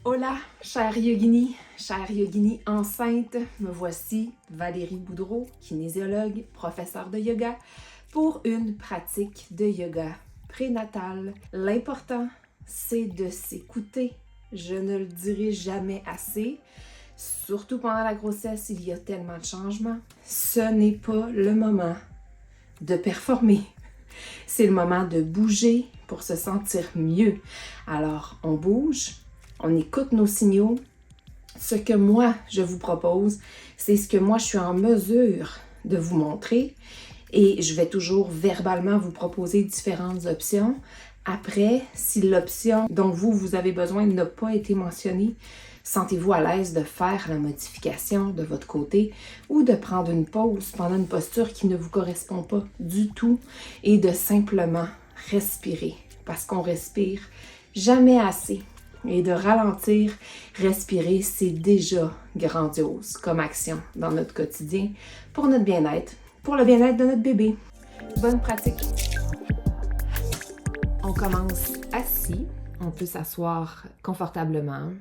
Hola, chère yogini enceinte, me voici, Valérie Boudreau, kinésiologue, professeure de yoga, pour une pratique de yoga prénatal. L'important, c'est de s'écouter. Je ne le dirai jamais assez. Surtout pendant la grossesse, il y a tellement de changements. Ce n'est pas le moment de performer. C'est le moment de bouger pour se sentir mieux. Alors, on bouge, on écoute nos signaux. Ce que moi, je vous propose, c'est ce que moi, je suis en mesure de vous montrer. Et je vais toujours verbalement vous proposer différentes options. Après, si l'option dont vous avez besoin n'a pas été mentionnée, sentez-vous à l'aise de faire la modification de votre côté ou de prendre une pause pendant une posture qui ne vous correspond pas du tout et de simplement respirer parce qu'on respire jamais assez. Et de ralentir, respirer, c'est déjà grandiose comme action dans notre quotidien pour notre bien-être, pour le bien-être de notre bébé. Bonne pratique! On commence assis. On peut s'asseoir confortablement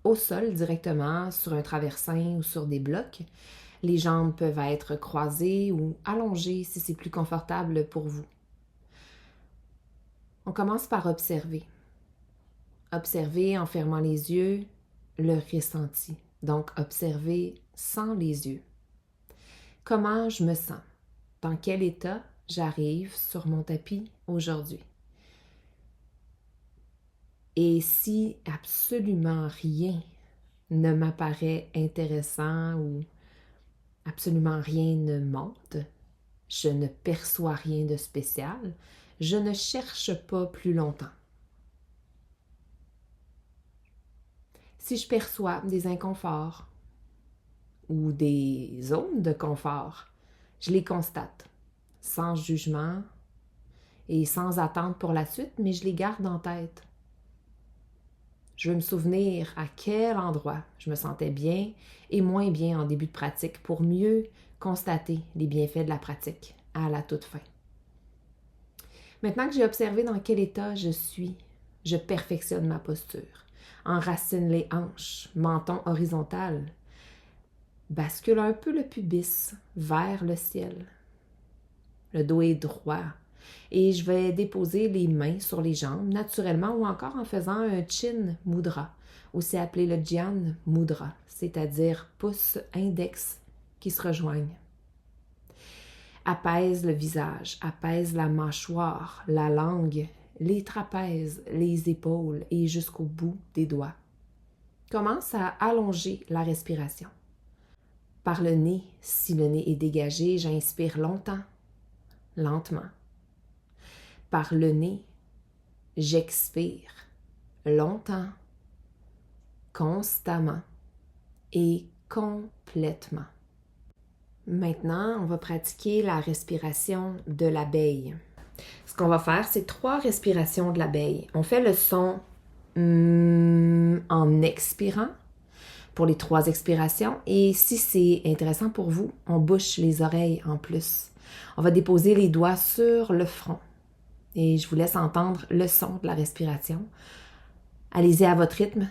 au sol directement, sur un traversin ou sur des blocs. Les jambes peuvent être croisées ou allongées si c'est plus confortable pour vous. On commence par observer. Observer en fermant les yeux le ressenti. Donc, observer sans les yeux. Comment je me sens? Dans quel état j'arrive sur mon tapis aujourd'hui? Et si absolument rien ne m'apparaît intéressant ou absolument rien ne monte, je ne perçois rien de spécial, je ne cherche pas plus longtemps. Si je perçois des inconforts ou des zones de confort, je les constate sans jugement et sans attente pour la suite, mais je les garde en tête. Je veux me souvenir à quel endroit je me sentais bien et moins bien en début de pratique pour mieux constater les bienfaits de la pratique à la toute fin. Maintenant que j'ai observé dans quel état je suis, je perfectionne ma posture. Enracine les hanches, menton horizontal. Bascule un peu le pubis vers le ciel. Le dos est droit. Et je vais déposer les mains sur les jambes naturellement ou encore en faisant un chin mudra, aussi appelé le Jnana Mudra, c'est-à-dire pouce index qui se rejoignent. Apaise le visage, apaise la mâchoire, la langue, les trapèzes, les épaules et jusqu'au bout des doigts. Commence à allonger la respiration. Par le nez, si le nez est dégagé, j'inspire longtemps, lentement. Par le nez, j'expire longtemps, constamment et complètement. Maintenant, on va pratiquer la respiration de l'abeille. Ce qu'on va faire, c'est 3 respirations de l'abeille. On fait le son en expirant pour les 3 expirations. Et si c'est intéressant pour vous, on bouche les oreilles en plus. On va déposer les doigts sur le front. Et je vous laisse entendre le son de la respiration. Allez-y à votre rythme.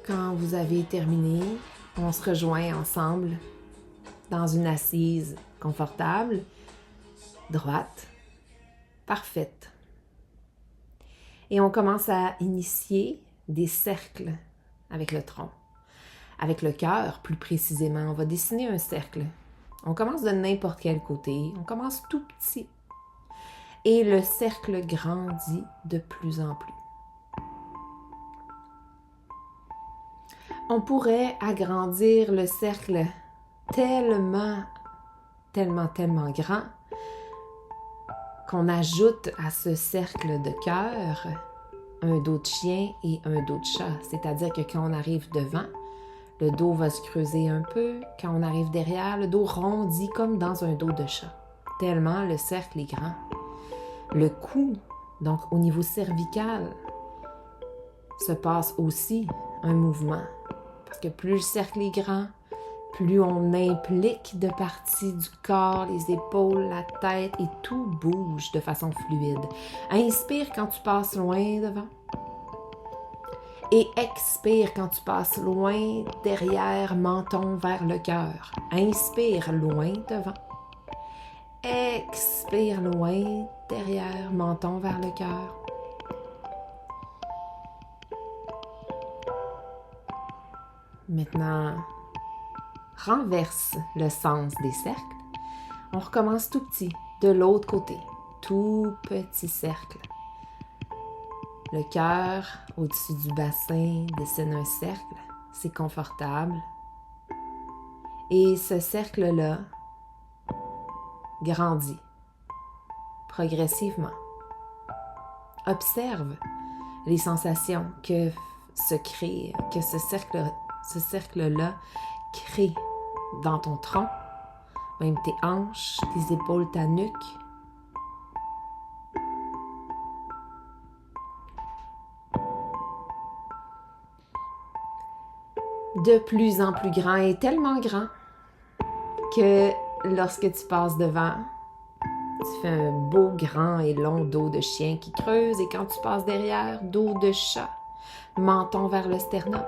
quand vous avez terminé, on se rejoint ensemble dans une assise confortable, droite, parfaite. Et on commence à initier des cercles avec le tronc. Avec le cœur, plus précisément, on va dessiner un cercle. On commence de n'importe quel côté, on commence tout petit. Et le cercle grandit de plus en plus. On pourrait agrandir le cercle tellement grand qu'on ajoute à ce cercle de cœur un dos de chien et un dos de chat. C'est-à-dire que quand on arrive devant, le dos va se creuser un peu. Quand on arrive derrière, le dos rondit comme dans un dos de chat. Tellement le cercle est grand. Le cou, donc au niveau cervical, se passe aussi un mouvement. Parce que plus le cercle est grand, plus on implique de parties du corps, les épaules, la tête et tout bouge de façon fluide. Inspire quand tu passes loin devant. Et expire quand tu passes loin derrière, menton vers le cœur. Inspire loin devant. Expire loin derrière, menton vers le cœur. Maintenant, renverse le sens des cercles. On recommence tout petit, de l'autre côté. Tout petit cercle. Le cœur au-dessus du bassin dessine un cercle. C'est confortable. Et ce cercle-là grandit progressivement. Observe les sensations que ce cercle-là crée dans ton tronc, même tes hanches, tes épaules, ta nuque. De plus en plus grand et tellement grand que lorsque tu passes devant, tu fais un beau, grand et long dos de chien qui creuse et quand tu passes derrière, dos de chat, menton vers le sternum.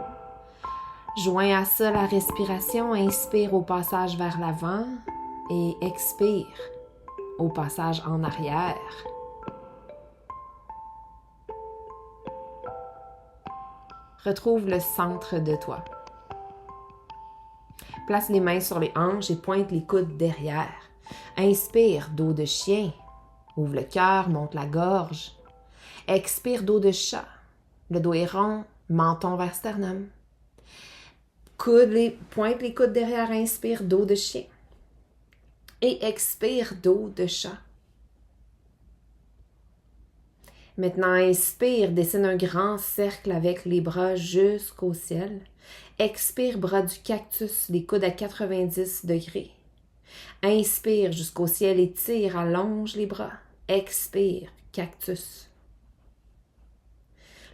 Joins à ça la respiration, inspire au passage vers l'avant et expire au passage en arrière. Retrouve le centre de toi. Place les mains sur les hanches et pointe les coudes derrière. Inspire, dos de chien. Ouvre le cœur, monte la gorge. Expire, dos de chat. Le dos est rond, menton vers sternum. Pointe les coudes derrière, inspire, dos de chien. Et expire, dos de chat. Maintenant, inspire, dessine un grand cercle avec les bras jusqu'au ciel. Expire, bras du cactus, les coudes à 90 degrés. Inspire jusqu'au ciel, étire, allonge les bras. Expire, cactus.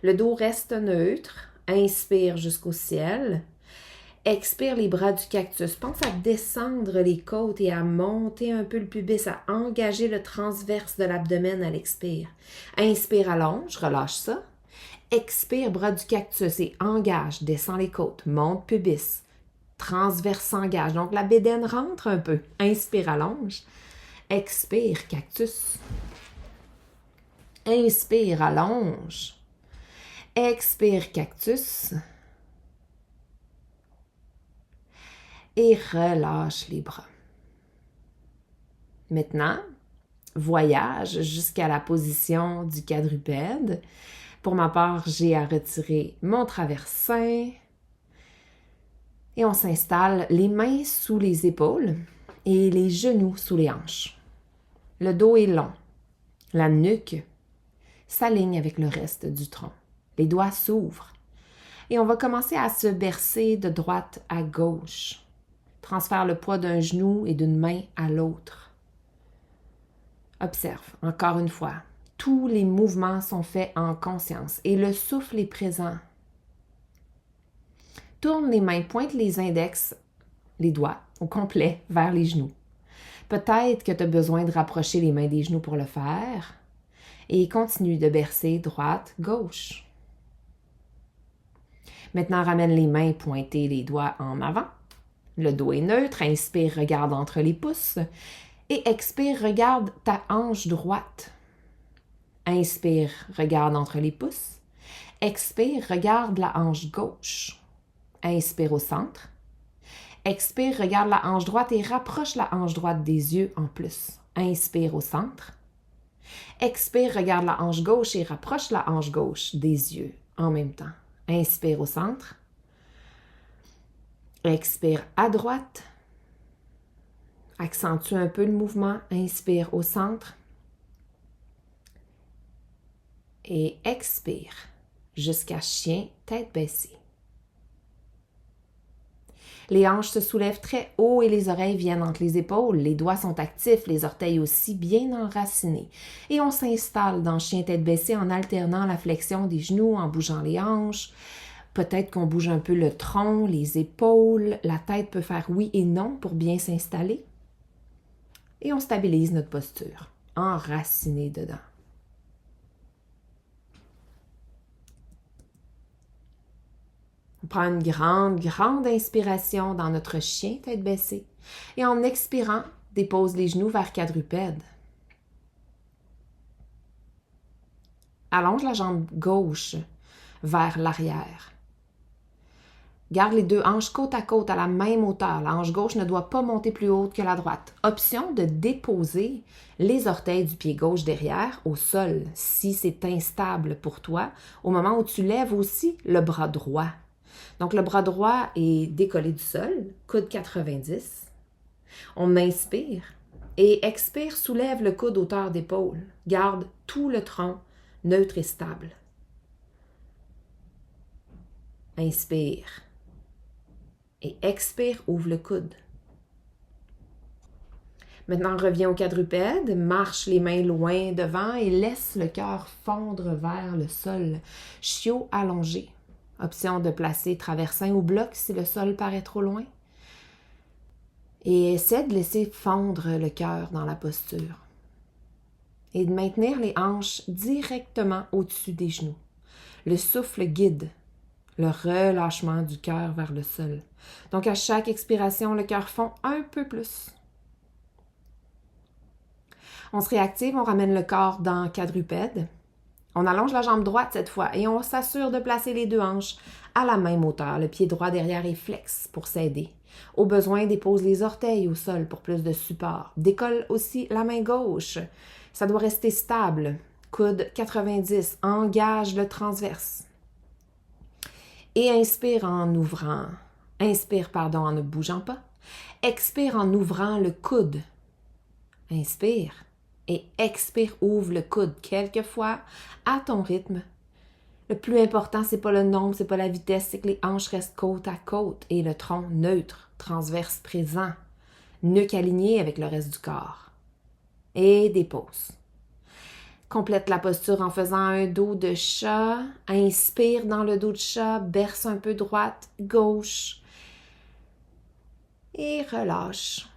Le dos reste neutre. Inspire jusqu'au ciel. Expire les bras du cactus. Pense à descendre les côtes et à monter un peu le pubis, à engager le transverse de l'abdomen à l'expire. Inspire, allonge, relâche ça. Expire, bras du cactus et engage, descend les côtes, monte pubis. Transverse s'engage. Donc la bédaine rentre un peu. Inspire, allonge. Expire, cactus. Inspire, allonge. Expire, cactus. Et relâche les bras. Maintenant, voyage jusqu'à la position du quadrupède. Pour ma part, j'ai à retirer mon traversin. Et on s'installe les mains sous les épaules et les genoux sous les hanches. Le dos est long. La nuque s'aligne avec le reste du tronc. Les doigts s'ouvrent. Et on va commencer à se bercer de droite à gauche. Transfère le poids d'un genou et d'une main à l'autre. Observe, encore une fois, tous les mouvements sont faits en conscience et le souffle est présent. Tourne les mains, pointe les index, les doigts au complet vers les genoux. Peut-être que tu as besoin de rapprocher les mains des genoux pour le faire et continue de bercer droite, gauche. Maintenant, ramène les mains pointées, les doigts en avant. Le dos est neutre. Inspire, regarde entre les pouces. Et expire, regarde ta hanche droite. Inspire, regarde entre les pouces. Expire, regarde la hanche gauche. Inspire au centre. Expire, regarde la hanche droite et rapproche la hanche droite des yeux en plus. Inspire au centre. Expire, regarde la hanche gauche et rapproche la hanche gauche des yeux en même temps. Inspire au centre. Expire à droite. Accentue un peu le mouvement. Inspire au centre. Et expire jusqu'à chien, tête baissée. Les hanches se soulèvent très haut et les oreilles viennent entre les épaules. Les doigts sont actifs, les orteils aussi bien enracinés. Et on s'installe dans chien tête baissée en alternant la flexion des genoux, en bougeant les hanches. Peut-être qu'on bouge un peu le tronc, les épaules. La tête peut faire oui et non pour bien s'installer. Et on stabilise notre posture, enraciné dedans. On prend une grande inspiration dans notre chien tête baissée et en expirant, dépose les genoux vers quadrupède. Allonge la jambe gauche vers l'arrière. Garde les deux hanches côte à côte à la même hauteur. La hanche gauche ne doit pas monter plus haute que la droite. Option de déposer les orteils du pied gauche derrière au sol si c'est instable pour toi au moment où tu lèves aussi le bras droit. Donc, le bras droit est décollé du sol, coude 90. On inspire et expire, soulève le coude hauteur d'épaule. Garde tout le tronc neutre et stable. Inspire et expire, ouvre le coude. Maintenant, reviens au quadrupède, marche les mains loin devant et laisse le cœur fondre vers le sol. Chiot allongé. Option de placer traversin ou bloc si le sol paraît trop loin. Et essaie de laisser fondre le cœur dans la posture. Et de maintenir les hanches directement au-dessus des genoux. Le souffle guide le relâchement du cœur vers le sol. Donc à chaque expiration, le cœur fond un peu plus. On se réactive, on ramène le corps dans quadrupède. On allonge la jambe droite cette fois et on s'assure de placer les deux hanches à la même hauteur. Le pied droit derrière est flex pour s'aider. Au besoin, dépose les orteils au sol pour plus de support. Décolle aussi la main gauche. Ça doit rester stable. Coude 90. Engage le transverse. Et inspire en ouvrant. Inspire, en ne bougeant pas. Expire en ouvrant le coude. Inspire. Et expire, ouvre le coude quelques fois à ton rythme. Le plus important, c'est pas le nombre, c'est pas la vitesse, c'est que les hanches restent côte à côte et le tronc neutre, transverse présent, nuque alignée avec le reste du corps. Et dépose. Complète la posture en faisant un dos de chat. Inspire dans le dos de chat, berce un peu droite, gauche. Et relâche.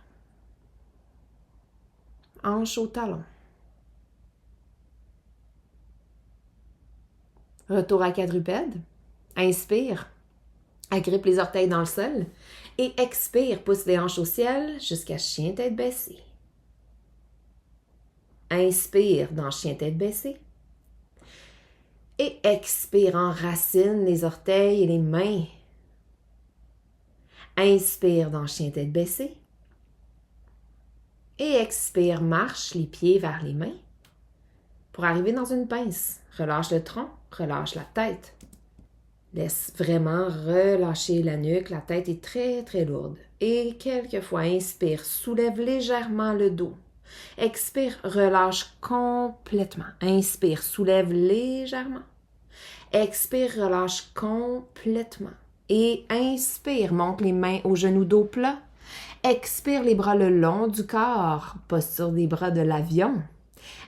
Hanche au talon. Retour à quadrupède. Inspire. Agrippe les orteils dans le sol. Et expire. Pousse les hanches au ciel jusqu'à chien tête baissée. Inspire dans chien tête baissée. Et expire. Enracine les orteils et les mains. Inspire dans chien tête baissée. Et expire, marche les pieds vers les mains pour arriver dans une pince. Relâche le tronc, relâche la tête. Laisse vraiment relâcher la nuque, la tête est très très lourde. Et quelquefois, inspire, soulève légèrement le dos. Expire, relâche complètement. Inspire, soulève légèrement. Expire, relâche complètement. Et inspire, monte les mains aux genoux dos plat. Expire les bras le long du corps, posture des bras de l'avion.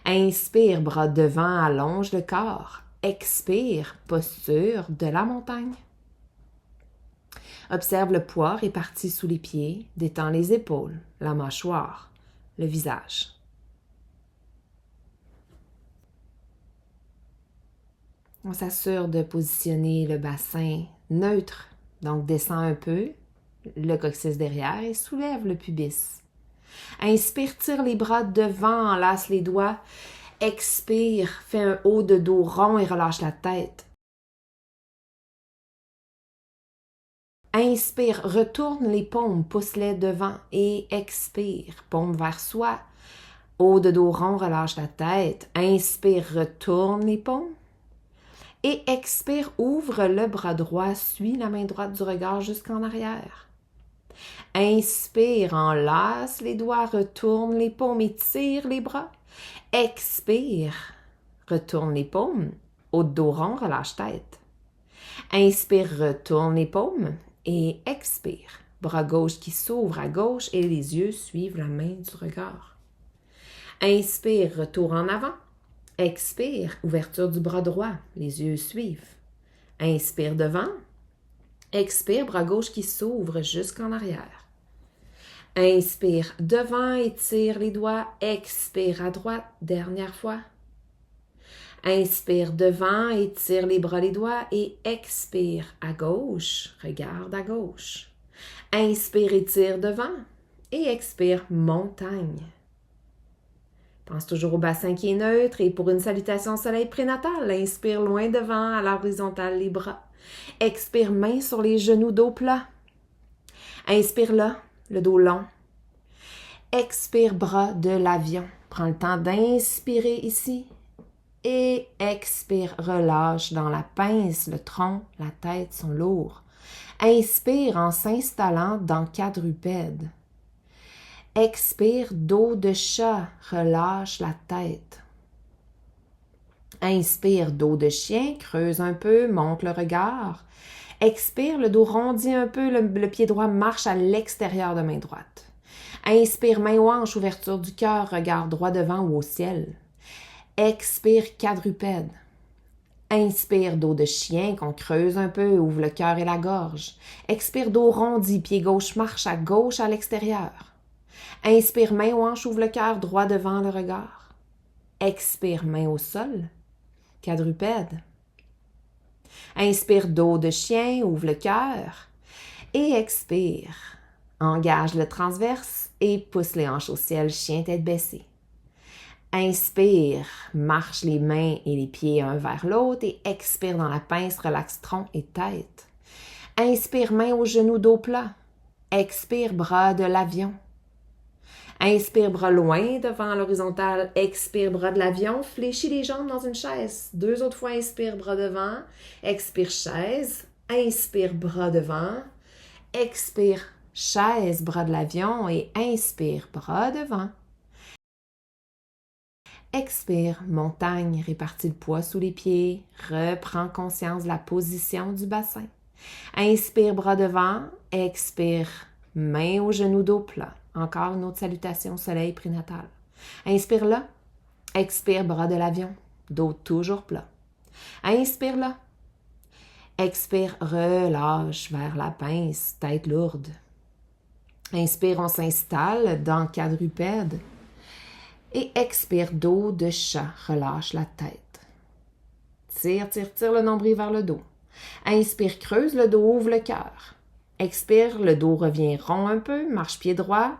Inspire, bras devant, allonge le corps. Expire, posture de la montagne. Observe le poids réparti sous les pieds, détends les épaules, la mâchoire, le visage. On s'assure de positionner le bassin neutre. Donc, descends un peu le coccyx derrière et soulève le pubis. Inspire, tire les bras devant, enlace les doigts. Expire, fais un haut de dos rond et relâche la tête. Inspire, retourne les paumes, pousse-les devant et expire, paume vers soi. Haut de dos rond, relâche la tête. Inspire, retourne les paumes. Et expire, ouvre le bras droit, suis la main droite du regard jusqu'en arrière. Inspire, enlace les doigts, retourne les paumes et tire les bras. Expire, retourne les paumes, haut de dos rond, relâche tête. Inspire, retourne les paumes et expire. Bras gauche qui s'ouvre à gauche et les yeux suivent la main du regard. Inspire, retour en avant. Expire, ouverture du bras droit, les yeux suivent. Inspire devant. Expire, bras gauche qui s'ouvre jusqu'en arrière. Inspire devant, étire les doigts. Expire à droite, dernière fois. Inspire devant, étire les bras, les doigts et expire à gauche, regarde à gauche. Inspire, étire devant et expire, montagne. Pense toujours au bassin qui est neutre et pour une salutation soleil prénatal, inspire loin devant à l'horizontale les bras. Expire, main sur les genoux, dos plat. Inspire là, le dos long. Expire, bras de l'avion. Prends le temps d'inspirer ici. Et expire, relâche dans la pince, le tronc, la tête sont lourds. Inspire en s'installant dans quadrupède. Expire, dos de chat, relâche la tête. Inspire, dos de chien, creuse un peu, monte le regard. Expire, le dos rondit un peu, le pied droit marche à l'extérieur de main droite. Inspire, main ou hanche, ouverture du cœur, regard droit devant ou au ciel. Expire, quadrupède. Inspire, dos de chien, qu'on creuse un peu, ouvre le cœur et la gorge. Expire, dos rondi, pied gauche marche à gauche à l'extérieur. Inspire, main ou hanche, ouvre le cœur, droit devant le regard. Expire, main au sol, quadrupède. Inspire, dos de chien, ouvre le cœur. Et expire, engage le transverse et pousse les hanches au ciel, chien tête baissée. Inspire, marche les mains et les pieds un vers l'autre et expire dans la pince, relaxe tronc et tête. Inspire, main aux genoux, dos plat. Expire, bras de l'avion. Inspire, bras loin devant l'horizontale. Expire, bras de l'avion. Fléchis les jambes dans une chaise. 2 autres fois, inspire, bras devant. Expire, chaise. Inspire, bras devant. Expire, chaise, bras de l'avion et inspire, bras devant. Expire, montagne, répartis le poids sous les pieds. Reprends conscience de la position du bassin. Inspire, bras devant. Expire, main aux genoux, dos plat. Encore une autre salutation soleil prénatal. Inspire là. Expire, bras de l'avion. Dos toujours plat. Inspire là. Expire, relâche vers la pince, tête lourde. Inspire, on s'installe dans quadrupède. Et expire, dos de chat, relâche la tête. Tire, tire, tire le nombril vers le dos. Inspire, creuse le dos, ouvre le cœur. Expire, le dos revient rond un peu, marche pied droit.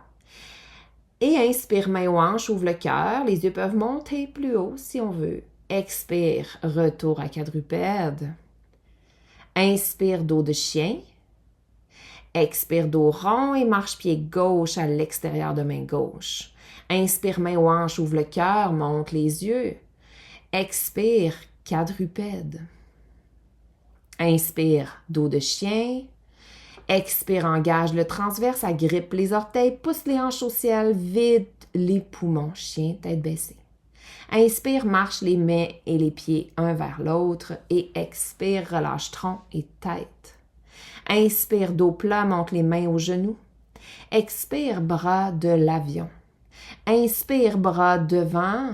Et inspire, main aux hanches, ouvre le cœur. Les yeux peuvent monter plus haut si on veut. Expire, retour à quadrupède. Inspire, dos de chien. Expire, dos rond et marche pied gauche à l'extérieur de main gauche. Inspire, main aux hanches, ouvre le cœur, monte les yeux. Expire, quadrupède. Inspire, dos de chien. Expire, engage le transverse, agrippe les orteils, pousse les hanches au ciel, vide les poumons, chien, tête baissée. Inspire, marche les mains et les pieds un vers l'autre et expire, relâche tronc et tête. Inspire, dos plat, monte les mains aux genoux. Expire, bras de l'avion. Inspire, bras devant.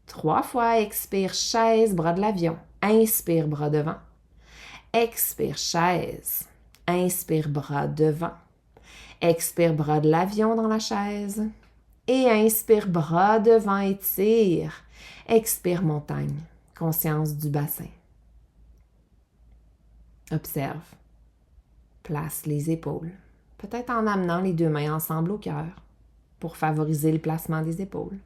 3 fois, expire, chaise, bras de l'avion. Inspire, bras devant. Expire, chaise. Inspire, bras devant. Expire, bras de l'avion dans la chaise. Et inspire, bras devant, étire. Expire, montagne. Conscience du bassin. Observe. place les épaules, peut-être en amenant les deux mains ensemble au cœur pour favoriser le placement des épaules.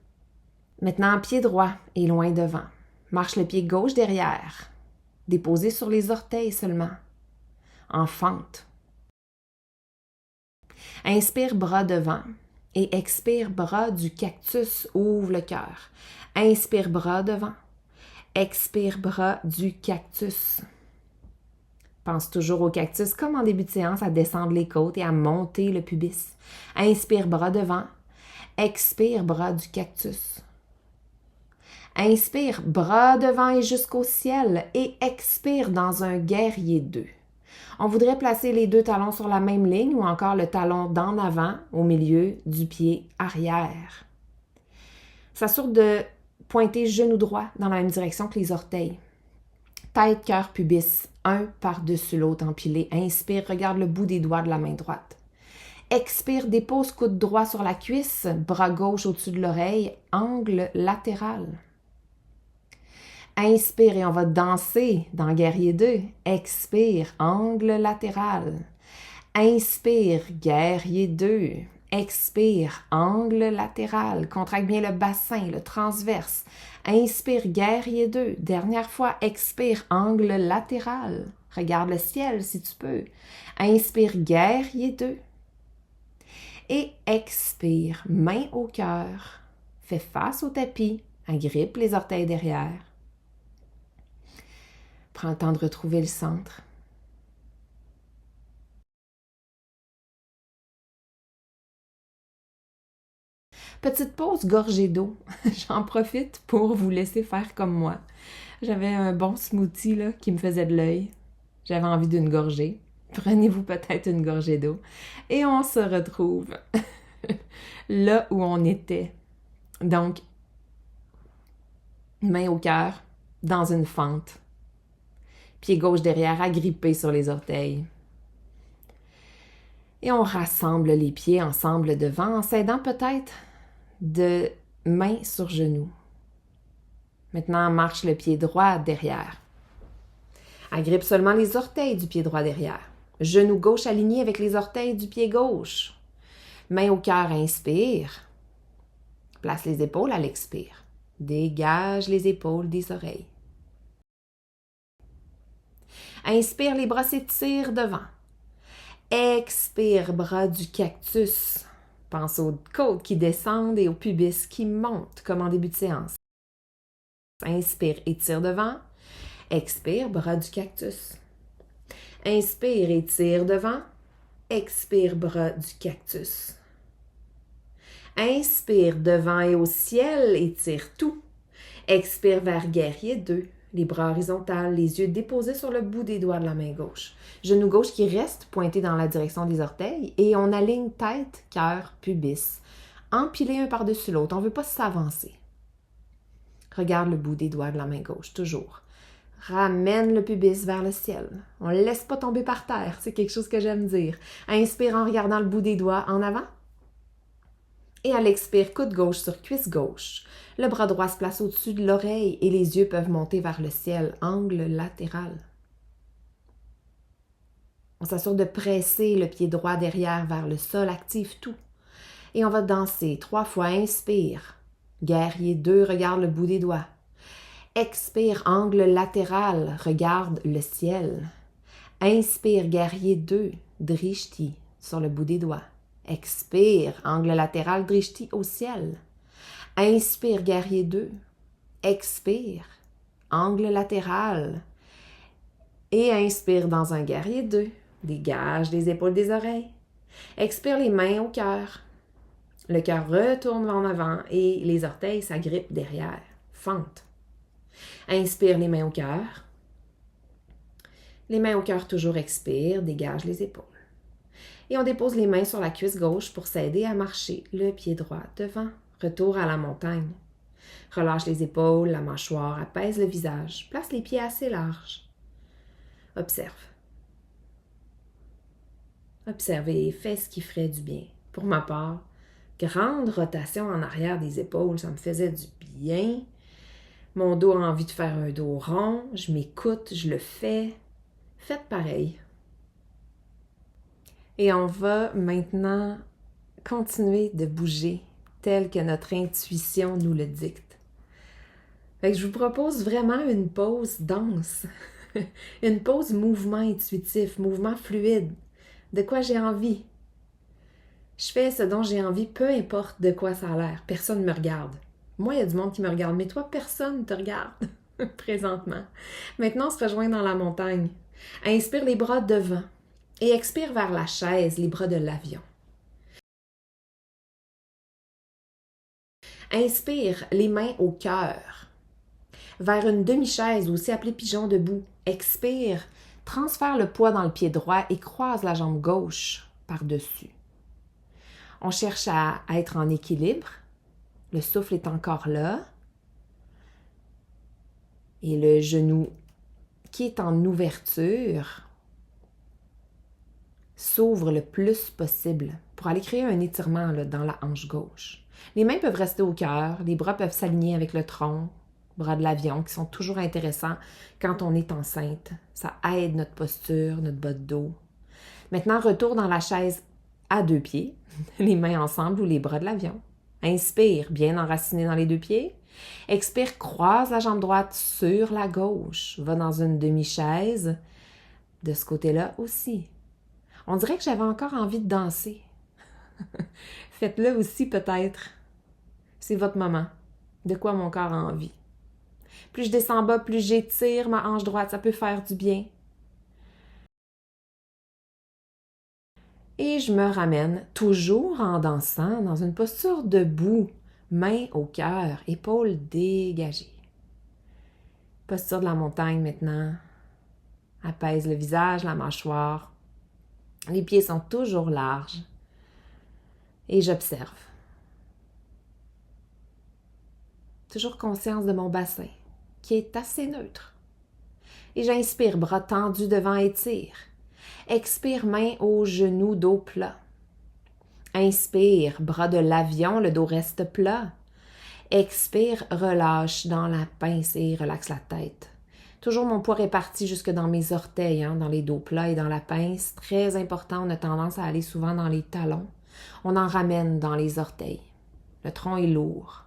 Maintenant, pied droit et loin devant. Marche le pied gauche derrière, déposé sur les orteils seulement, en fente. Inspire bras devant et expire bras du cactus, ouvre le cœur. Inspire bras devant, expire bras du cactus. Pense toujours au cactus comme en début de séance à descendre les côtes et à monter le pubis. Inspire bras devant, expire bras du cactus. Inspire bras devant et jusqu'au ciel et expire dans un guerrier 2. On voudrait placer les deux talons sur la même ligne ou encore le talon d'en avant au milieu du pied arrière. S'assure de pointer genou droit dans la même direction que les orteils. Tête, cœur, pubis, un par-dessus l'autre empilé. Inspire, regarde le bout des doigts de la main droite. Expire, dépose coude droit sur la cuisse, bras gauche au-dessus de l'oreille, angle latéral. Inspire et on va danser dans guerrier 2. Expire, angle latéral. Inspire, guerrier 2. Expire, angle latéral. Contracte bien le bassin, le transverse. Inspire, guerrier 2. Dernière fois, expire, angle latéral. Regarde le ciel si tu peux. Inspire, guerrier 2. Et expire, main au cœur. Fais face au tapis. Agrippe les orteils derrière. Prends le temps de retrouver le centre. Petite pause gorgée d'eau. J'en profite pour vous laisser faire comme moi. J'avais un bon smoothie là, qui me faisait de l'œil. J'avais envie d'une gorgée. Prenez-vous peut-être une gorgée d'eau. Et on se retrouve là où on était. Donc, main au cœur, dans une fente. Pied gauche derrière, agrippé sur les orteils. Et on rassemble les pieds ensemble devant en s'aidant peut-être de main sur genou. Maintenant, marche le pied droit derrière. Agrippe seulement les orteils du pied droit derrière. Genou gauche aligné avec les orteils du pied gauche. Main au cœur, inspire. Place les épaules à l'expire. Dégage les épaules des oreilles. Inspire, les bras s'étirent devant. Expire, bras du cactus. Pense aux côtes qui descendent et au pubis qui montent comme en début de séance. Inspire, étire devant. Expire, bras du cactus. Inspire, étire devant. Expire, bras du cactus. Inspire devant et au ciel, étire tout. Expire vers guerrier 2. Les bras horizontaux, les yeux déposés sur le bout des doigts de la main gauche. Genou gauche qui reste pointé dans la direction des orteils et on aligne tête, cœur, pubis. Empilés un par-dessus l'autre, on ne veut pas s'avancer. Regarde le bout des doigts de la main gauche, toujours. Ramène le pubis vers le ciel. On ne laisse pas tomber par terre, c'est quelque chose que j'aime dire. Inspire en regardant le bout des doigts en avant. Et à l'expire, coude gauche sur cuisse gauche. Le bras droit se place au-dessus de l'oreille et les yeux peuvent monter vers le ciel, angle latéral. On s'assure de presser le pied droit derrière vers le sol, active tout. Et on va danser 3 fois. Inspire. Guerrier 2, regarde le bout des doigts. Expire, angle latéral, regarde le ciel. Inspire, guerrier 2, drishti sur le bout des doigts. Expire, angle latéral, drishti au ciel. Inspire, guerrier 2. Expire, angle latéral. Et inspire dans un guerrier 2. Dégage les épaules des oreilles. Expire les mains au cœur. Le cœur retourne en avant et les orteils s'agrippent derrière. Fente. Inspire les mains au cœur. Les mains au cœur toujours expire, dégage les épaules. Et on dépose les mains sur la cuisse gauche pour s'aider à marcher le pied droit devant. Retour à la montagne. Relâche les épaules, la mâchoire, apaise le visage. Place les pieds assez larges. Observe. Observe et fais ce qui ferait du bien. Pour ma part, grande rotation en arrière des épaules, ça me faisait du bien. Mon dos a envie de faire un dos rond. Je m'écoute, je le fais. Faites pareil. Et on va maintenant continuer de bouger tel que notre intuition nous le dicte. Fait que je vous propose vraiment une pause danse, une pause mouvement intuitif, mouvement fluide, de quoi j'ai envie. Je fais ce dont j'ai envie, peu importe de quoi ça a l'air. Personne ne me regarde. Moi, il y a du monde qui me regarde, mais toi, personne ne te regarde présentement. Maintenant, on se rejoint dans la montagne. Inspire les bras devant et expire vers la chaise, les bras de l'avion. Inspire les mains au cœur, vers une demi-chaise, aussi appelée pigeon debout. Expire, transfère le poids dans le pied droit et croise la jambe gauche par-dessus. On cherche à être en équilibre. Le souffle est encore là. Et le genou qui est en ouverture s'ouvre le plus possible pour aller créer un étirement là, dans la hanche gauche. Les mains peuvent rester au cœur, les bras peuvent s'aligner avec le tronc, bras de l'avion, qui sont toujours intéressants quand on est enceinte. Ça aide notre posture, notre bas de dos. Maintenant, retour dans la chaise à deux pieds, les mains ensemble ou les bras de l'avion. Inspire, bien enraciné dans les deux pieds. Expire, croise la jambe droite sur la gauche. Va dans une demi-chaise. De ce côté-là aussi. On dirait que j'avais encore envie de danser. Faites-le aussi peut-être. C'est votre moment. De quoi mon corps a envie. Plus je descends bas, plus j'étire ma hanche droite. Ça peut faire du bien. Et je me ramène, toujours en dansant, dans une posture debout, main au cœur, épaules dégagées. Posture de la montagne maintenant. Apaise le visage, la mâchoire. Les pieds sont toujours larges. Et j'observe. Toujours conscience de mon bassin, qui est assez neutre. Et j'inspire, bras tendus devant, étire. Expire, main aux genoux, dos plat. Inspire, bras de l'avion, le dos reste plat. Expire, relâche dans la pince et relaxe la tête. Toujours mon poids réparti jusque dans mes orteils, dans les dos plats et dans la pince. Très important, on a tendance à aller souvent dans les talons. On en ramène dans les orteils. Le tronc est lourd.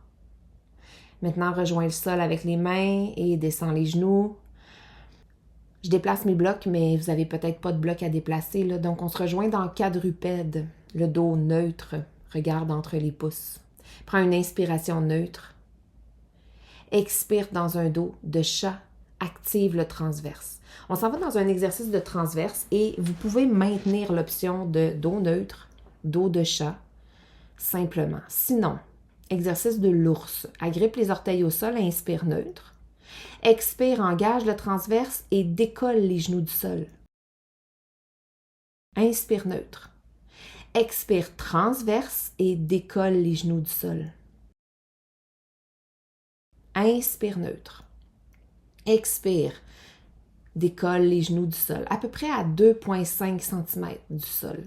Maintenant, rejoins le sol avec les mains et descends les genoux. Je déplace mes blocs, mais vous n'avez peut-être pas de bloc à déplacer, là. Donc, on se rejoint dans quadrupède, le dos neutre, regarde entre les pouces. Prends une inspiration neutre. Expire dans un dos de chat, active le transverse. On s'en va dans un exercice de transverse et vous pouvez maintenir l'option de dos neutre, dos de chat, simplement. Sinon, exercice de l'ours. Agrippe les orteils au sol, inspire neutre. Expire, engage le transverse et décolle les genoux du sol. Inspire neutre. Expire transverse et décolle les genoux du sol. Inspire neutre. Expire, décolle les genoux du sol, à peu près à 2,5 cm du sol.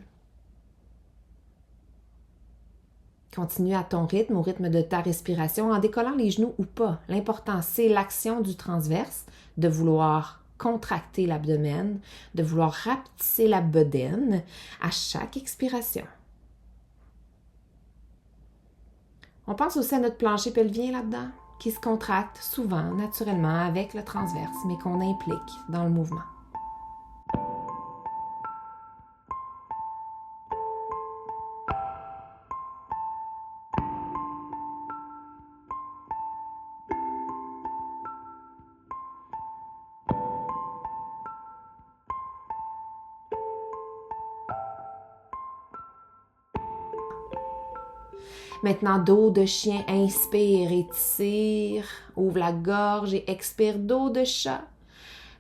Continue à ton rythme, au rythme de ta respiration, en décollant les genoux ou pas. L'important, c'est l'action du transverse, de vouloir contracter l'abdomen, de vouloir rapetisser la bedaine à chaque expiration. On pense aussi à notre plancher pelvien là-dedans, qui se contracte souvent, naturellement, avec le transverse, mais qu'on implique dans le mouvement. Maintenant, dos de chien, inspire, étire, ouvre la gorge et expire, dos de chat.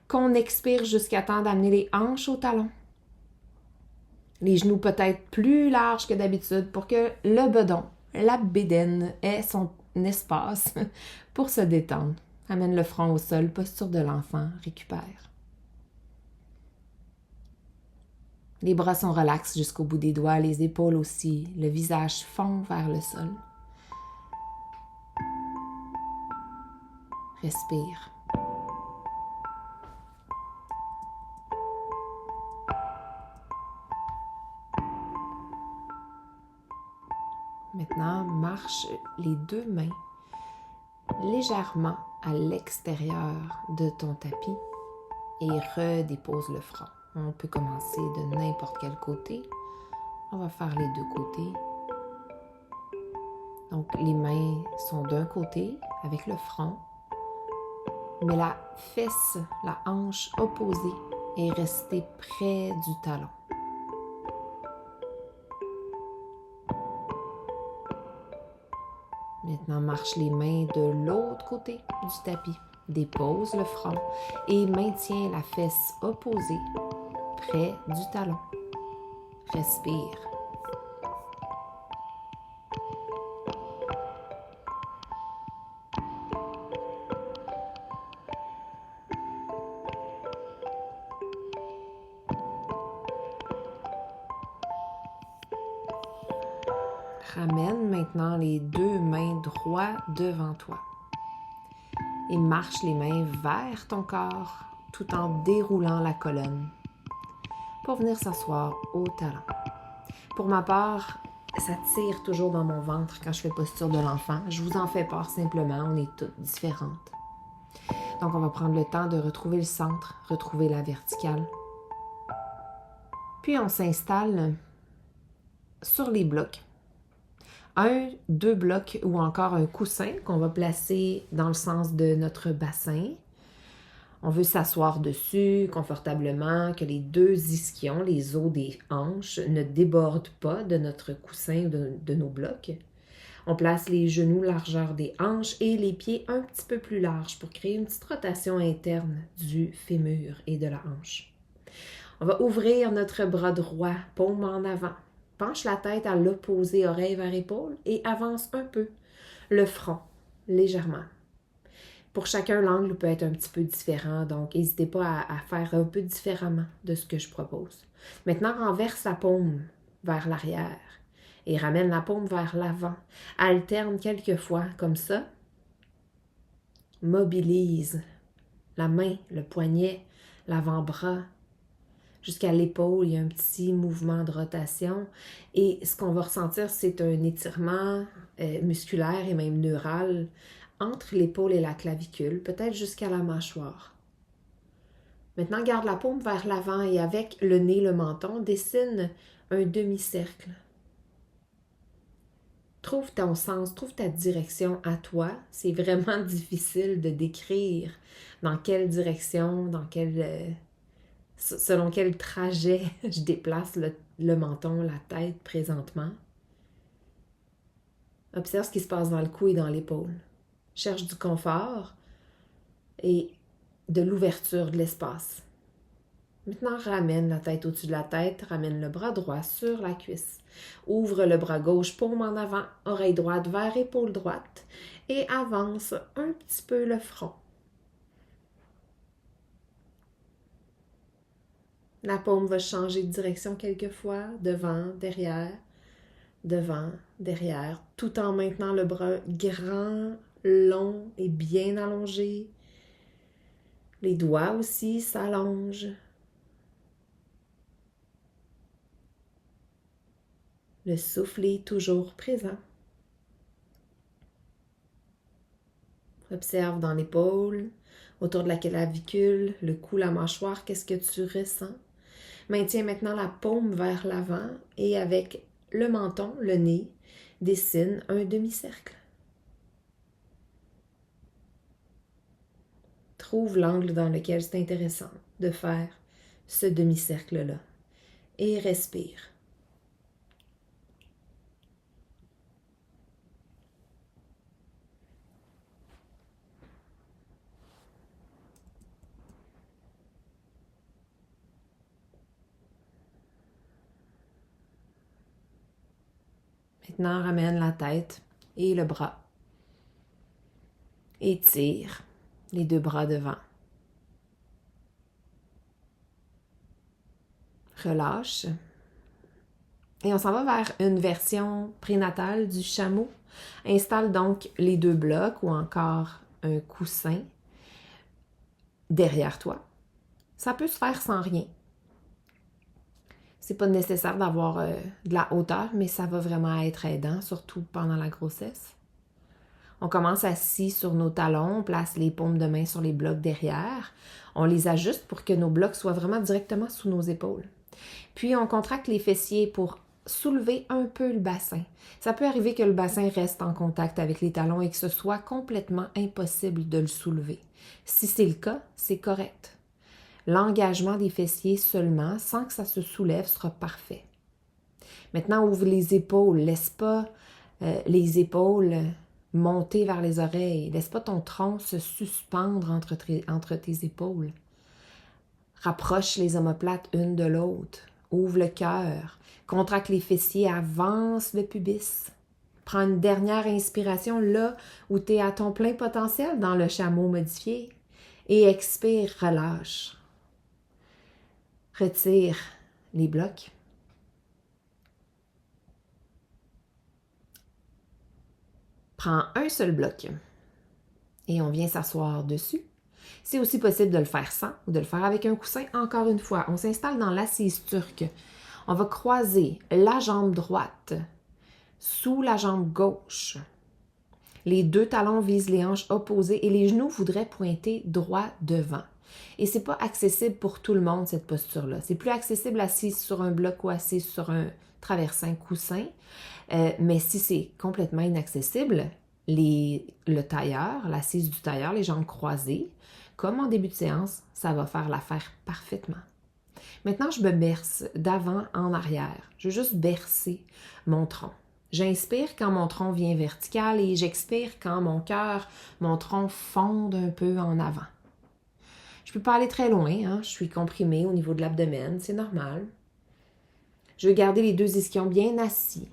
Qu'on expire jusqu'à temps d'amener les hanches au talon. Les genoux peut-être plus larges que d'habitude pour que le bedon, la bédaine, ait son espace pour se détendre. Amène le front au sol, posture de l'enfant, récupère. Les bras sont relax jusqu'au bout des doigts, les épaules aussi, le visage fond vers le sol. Respire. Maintenant, marche les deux mains légèrement à l'extérieur de ton tapis et redépose le front. On peut commencer de n'importe quel côté. On va faire les deux côtés. Donc, les mains sont d'un côté avec le front, mais la fesse, la hanche opposée est restée près du talon. Maintenant, marche les mains de l'autre côté du tapis. Dépose le front et maintiens la fesse opposée près du talon. Respire. Ramène maintenant les deux mains droits devant toi et marche les mains vers ton corps tout en déroulant la colonne pour venir s'asseoir au talon. Pour ma part, ça tire toujours dans mon ventre quand je fais posture de l'enfant. Je vous en fais part simplement, on est toutes différentes. Donc on va prendre le temps de retrouver le centre, retrouver la verticale. Puis on s'installe sur les blocs. 1, 2 blocs ou encore un coussin qu'on va placer dans le sens de notre bassin. On veut s'asseoir dessus confortablement, que les deux ischions, les os des hanches, ne débordent pas de notre coussin ou de nos blocs. On place les genoux largeur des hanches et les pieds un petit peu plus larges pour créer une petite rotation interne du fémur et de la hanche. On va ouvrir notre bras droit, paume en avant. Penche la tête à l'opposé, oreille vers épaule, et avance un peu le front, légèrement. Pour chacun, l'angle peut être un petit peu différent, donc n'hésitez pas à faire un peu différemment de ce que je propose. Maintenant, renverse la paume vers l'arrière et ramène la paume vers l'avant. Alterne quelques fois comme ça. Mobilise la main, le poignet, l'avant-bras, jusqu'à l'épaule, il y a un petit mouvement de rotation. Et ce qu'on va ressentir, c'est un étirement musculaire et même neural entre l'épaule et la clavicule, peut-être jusqu'à la mâchoire. Maintenant, garde la paume vers l'avant et avec le nez, le menton, dessine un demi-cercle. Trouve ton sens, trouve ta direction à toi. C'est vraiment difficile de décrire dans quelle direction, selon quel trajet je déplace le menton, la tête présentement. Observe ce qui se passe dans le cou et dans l'épaule. Cherche du confort et de l'ouverture de l'espace. Maintenant, ramène la tête au-dessus de la tête, ramène le bras droit sur la cuisse. Ouvre le bras gauche, paume en avant, oreille droite vers épaule droite et avance un petit peu le front. La paume va changer de direction quelquefois, devant, derrière, tout en maintenant le bras grand, long et bien allongé. Les doigts aussi s'allongent. Le souffle est toujours présent. Observe dans l'épaule, autour de la clavicule, le cou, la mâchoire, qu'est-ce que tu ressens? Maintiens maintenant la paume vers l'avant et avec le menton, le nez, dessine un demi-cercle. Trouve l'angle dans lequel c'est intéressant de faire ce demi-cercle-là et respire. Maintenant, ramène la tête et le bras. Étire les deux bras devant. Relâche. Et on s'en va vers une version prénatale du chameau. Installe donc les deux blocs ou encore un coussin derrière toi. Ça peut se faire sans rien. C'est pas nécessaire d'avoir de la hauteur, mais ça va vraiment être aidant, surtout pendant la grossesse. On commence assis sur nos talons, on place les paumes de main sur les blocs derrière. On les ajuste pour que nos blocs soient vraiment directement sous nos épaules. Puis on contracte les fessiers pour soulever un peu le bassin. Ça peut arriver que le bassin reste en contact avec les talons et que ce soit complètement impossible de le soulever. Si c'est le cas, c'est correct. L'engagement des fessiers seulement, sans que ça se soulève, sera parfait. Maintenant, ouvre les épaules. Laisse pas les épaules monter vers les oreilles. Laisse pas ton tronc se suspendre entre tes épaules. Rapproche les omoplates une de l'autre. Ouvre le cœur. Contracte les fessiers. Avance le pubis. Prends une dernière inspiration là où tu es à ton plein potentiel dans le chameau modifié. Et expire, relâche. Retire les blocs. Prends un seul bloc et on vient s'asseoir dessus. C'est aussi possible de le faire sans ou de le faire avec un coussin. Encore une fois, on s'installe dans l'assise turque. On va croiser la jambe droite sous la jambe gauche. Les deux talons visent les hanches opposées et les genoux voudraient pointer droit devant. Et c'est pas accessible pour tout le monde, cette posture-là. C'est plus accessible assise sur un bloc ou assise sur un traversin coussin. Mais si c'est complètement inaccessible, le tailleur, l'assise du tailleur, les jambes croisées, comme en début de séance, ça va faire l'affaire parfaitement. Maintenant, je me berce d'avant en arrière. Je veux juste bercer mon tronc. J'inspire quand mon tronc vient vertical et j'expire quand mon tronc fonde un peu en avant. Je ne peux pas aller très loin, hein? Je suis comprimée au niveau de l'abdomen, c'est normal. Je veux garder les deux ischions bien assis.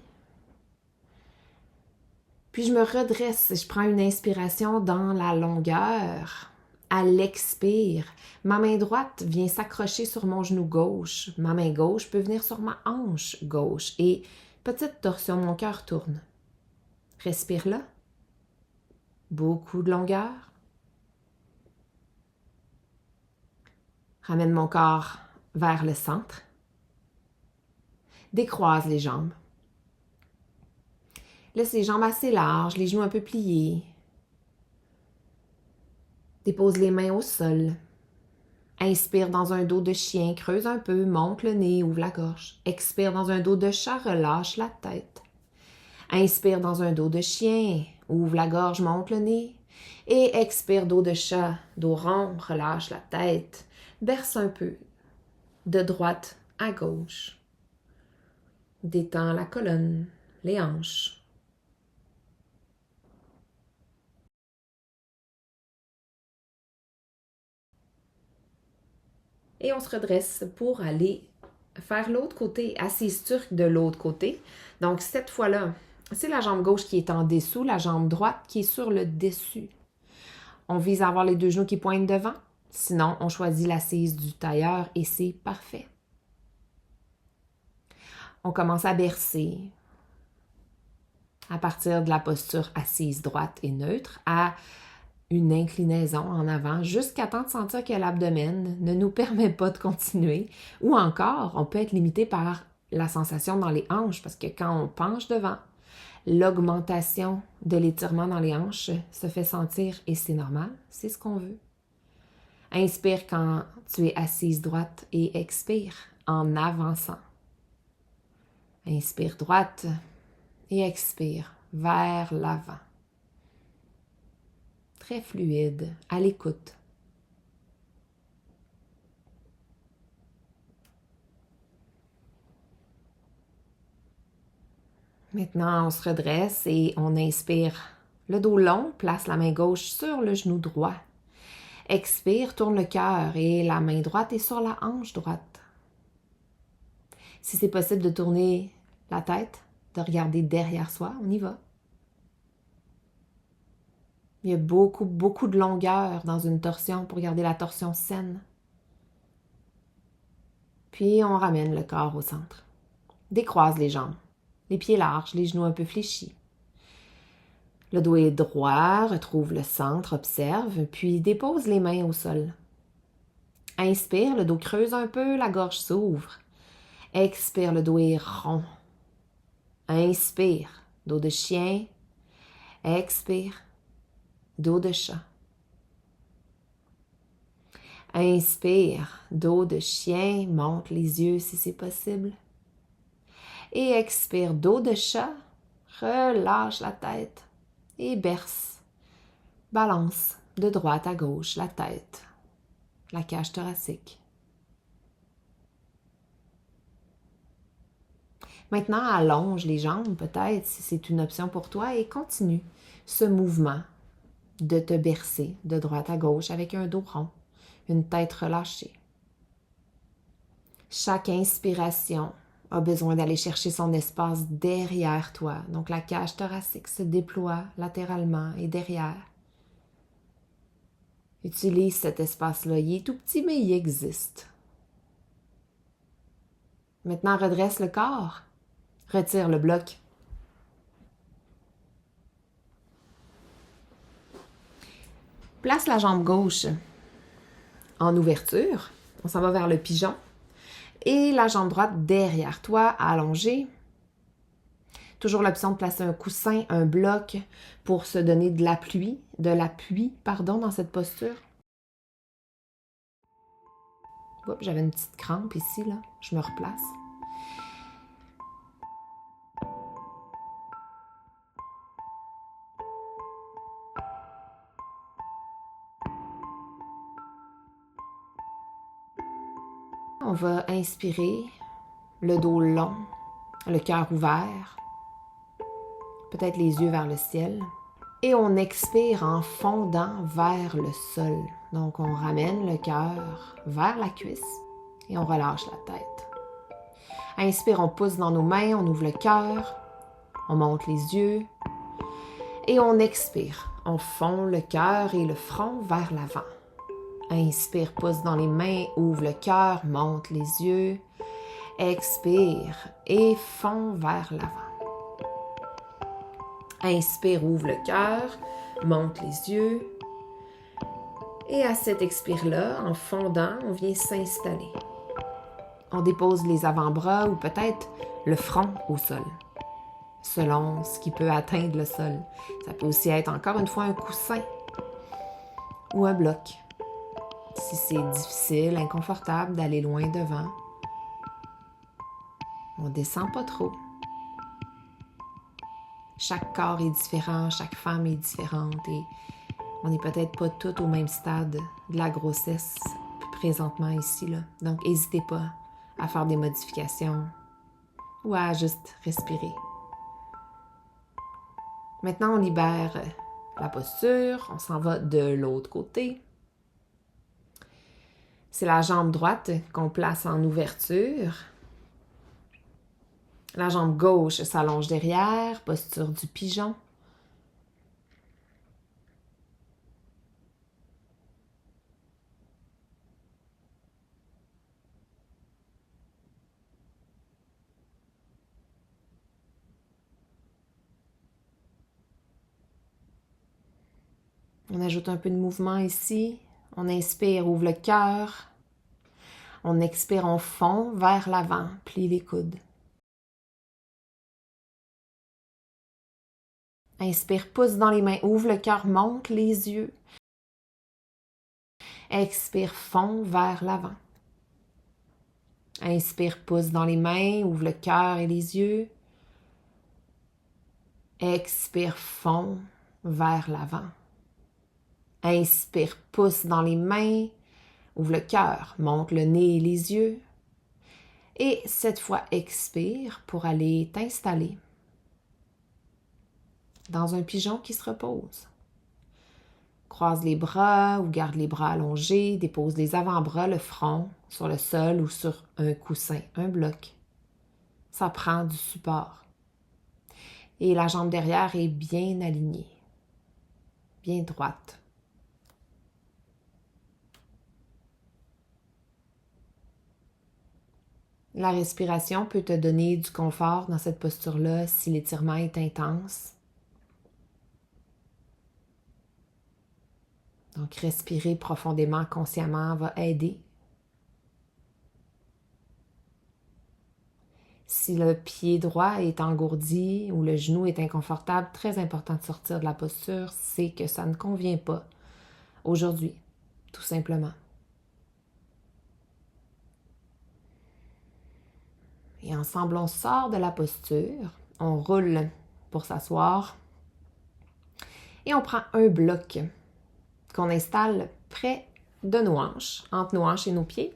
Puis je me redresse, je prends une inspiration dans la longueur. À l'expire, ma main droite vient s'accrocher sur mon genou gauche. Ma main gauche peut venir sur ma hanche gauche. Et petite torsion, mon cœur tourne. Respire là. Beaucoup de longueur. Ramène mon corps vers le centre. Décroise les jambes. Laisse les jambes assez larges, les genoux un peu pliés. Dépose les mains au sol. Inspire dans un dos de chien, creuse un peu, monte le nez, ouvre la gorge. Expire dans un dos de chat, relâche la tête. Inspire dans un dos de chien, ouvre la gorge, monte le nez. Et expire dos de chat, dos rond, relâche la tête. Berce un peu, de droite à gauche. Détends la colonne, les hanches. Et on se redresse pour aller faire l'autre côté, assise turque de l'autre côté. Donc, cette fois-là, c'est la jambe gauche qui est en dessous, la jambe droite qui est sur le dessus. On vise à avoir les deux genoux qui pointent devant. Sinon, on choisit l'assise du tailleur et c'est parfait. On commence à bercer à partir de la posture assise droite et neutre à une inclinaison en avant jusqu'à temps de sentir que l'abdomen ne nous permet pas de continuer. Ou encore, on peut être limité par la sensation dans les hanches parce que quand on penche devant, l'augmentation de l'étirement dans les hanches se fait sentir et c'est normal, c'est ce qu'on veut. Inspire quand tu es assise droite et expire en avançant. Inspire droite et expire vers l'avant. Très fluide, à l'écoute. Maintenant, on se redresse et on inspire. Le dos long, place la main gauche sur le genou droit. Expire, tourne le cœur et la main droite est sur la hanche droite. Si c'est possible de tourner la tête, de regarder derrière soi, on y va. Il y a beaucoup de longueur dans une torsion pour garder la torsion saine. Puis on ramène le corps au centre. Décroise les jambes, les pieds larges, les genoux un peu fléchis. Le dos est droit, retrouve le centre, observe, puis dépose les mains au sol. Inspire, le dos creuse un peu, la gorge s'ouvre. Expire, le dos est rond. Inspire, dos de chien. Expire, dos de chat. Inspire, dos de chien, monte les yeux si c'est possible. Et expire, dos de chat, relâche la tête et berce. Balance de droite à gauche la tête, la cage thoracique. Maintenant, allonge les jambes peut-être si c'est une option pour toi et continue ce mouvement de te bercer de droite à gauche avec un dos rond, une tête relâchée. Chaque inspiration a besoin d'aller chercher son espace derrière toi. Donc la cage thoracique se déploie latéralement et derrière. Utilise cet espace-là. Il est tout petit, mais il existe. Maintenant, redresse le corps. Retire le bloc. Place la jambe gauche en ouverture. On s'en va vers le pigeon. Et la jambe droite derrière toi, allongée. Toujours l'option de placer un coussin, un bloc pour se donner de l'appui, dans cette posture. Oups, j'avais une petite crampe ici, là. Je me replace. On va inspirer, le dos long, le cœur ouvert, peut-être les yeux vers le ciel. Et on expire en fondant vers le sol. Donc on ramène le cœur vers la cuisse et on relâche la tête. Inspire, on pousse dans nos mains, on ouvre le cœur, on monte les yeux. Et on expire, on fond le cœur et le front vers l'avant. Inspire, pousse dans les mains, ouvre le cœur, monte les yeux. Expire et fond vers l'avant. Inspire, ouvre le cœur, monte les yeux. Et à cet expire-là, en fondant, on vient s'installer. On dépose les avant-bras ou peut-être le front au sol, selon ce qui peut atteindre le sol. Ça peut aussi être encore une fois un coussin ou un bloc. Si c'est difficile, inconfortable d'aller loin devant, on descend pas trop. Chaque corps est différent, chaque femme est différente et on n'est peut-être pas toutes au même stade de la grossesse présentement ici, là. Donc, n'hésitez pas à faire des modifications ou à juste respirer. Maintenant, on libère la posture, on s'en va de l'autre côté. C'est la jambe droite qu'on place en ouverture. La jambe gauche s'allonge derrière, posture du pigeon. On ajoute un peu de mouvement ici. On inspire, ouvre le cœur. On expire, on fond vers l'avant, plie les coudes. Inspire, pousse dans les mains, ouvre le cœur, monte les yeux. Expire, fond vers l'avant. Inspire, pousse dans les mains, ouvre le cœur et les yeux. Expire, fond vers l'avant. Inspire, pousse dans les mains, ouvre le cœur, monte le nez et les yeux. Et cette fois, expire pour aller t'installer dans un pigeon qui se repose. Croise les bras ou garde les bras allongés, dépose les avant-bras, le front sur le sol ou sur un coussin, un bloc. Ça prend du support. Et la jambe derrière est bien alignée, bien droite. La respiration peut te donner du confort dans cette posture-là si l'étirement est intense. Donc, respirer profondément, consciemment va aider. Si le pied droit est engourdi ou le genou est inconfortable, très important de sortir de la posture, c'est que ça ne convient pas aujourd'hui, tout simplement. Et ensemble, on sort de la posture, on roule pour s'asseoir et on prend un bloc qu'on installe près de nos hanches, entre nos hanches et nos pieds.